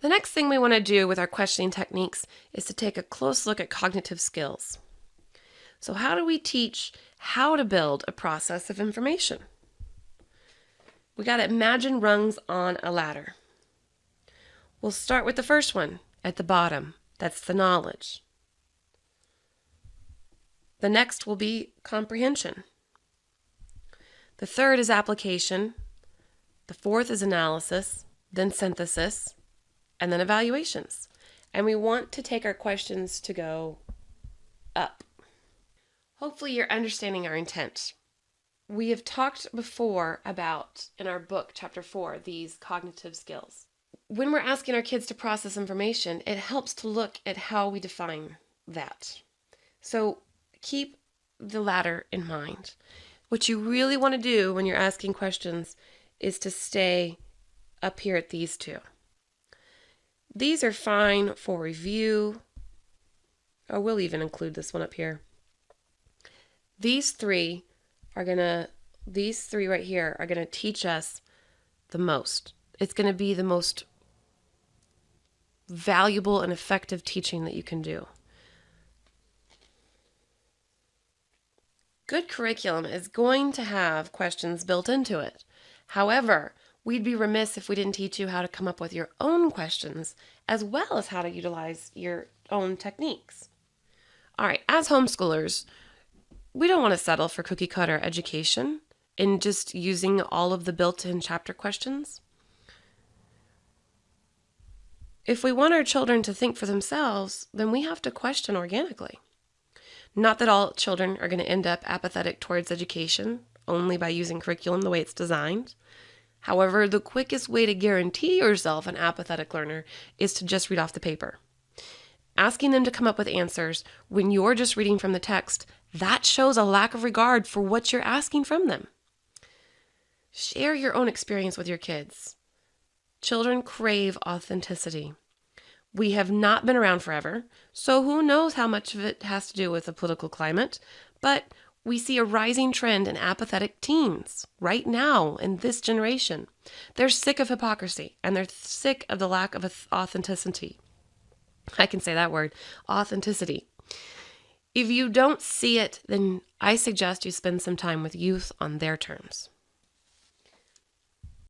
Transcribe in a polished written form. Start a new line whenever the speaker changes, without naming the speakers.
The next thing we want to do with our questioning techniques is to take a close look at cognitive skills. So how do we teach how to build a process of information? We got to imagine rungs on a ladder. We'll start with the first one at the bottom. That's the knowledge. The next will be comprehension. The third is application. The fourth is analysis, then synthesis, and then evaluations. And we want to take our questions to go up. Hopefully you're understanding our intent. We have talked before about, in our book, Chapter 4, these cognitive skills. When we're asking our kids to process information, it helps to look at how we define that. So keep the ladder in mind. What you really want to do when you're asking questions is to stay up here at these two. These are fine for review. Oh, we'll even include this one up here. These three right here are going to teach us the most. It's going to be the most valuable and effective teaching that you can do. Good curriculum is going to have questions built into it. However, we'd be remiss if we didn't teach you how to come up with your own questions, as well as how to utilize your own techniques. All right, as homeschoolers, we don't want to settle for cookie cutter education in just using all of the built-in chapter questions. If we want our children to think for themselves, then we have to question organically. Not that all children are going to end up apathetic towards education only by using curriculum the way it's designed. However, the quickest way to guarantee yourself an apathetic learner is to just read off the paper. Asking them to come up with answers when you're just reading from the text, that shows a lack of regard for what you're asking from them. Share your own experience with your kids. Children crave authenticity. We have not been around forever, so who knows how much of it has to do with the political climate, but we see a rising trend in apathetic teens right now in this generation. They're sick of hypocrisy, and they're sick of the lack of authenticity. I can say that word, authenticity. If you don't see it, then I suggest you spend some time with youth on their terms.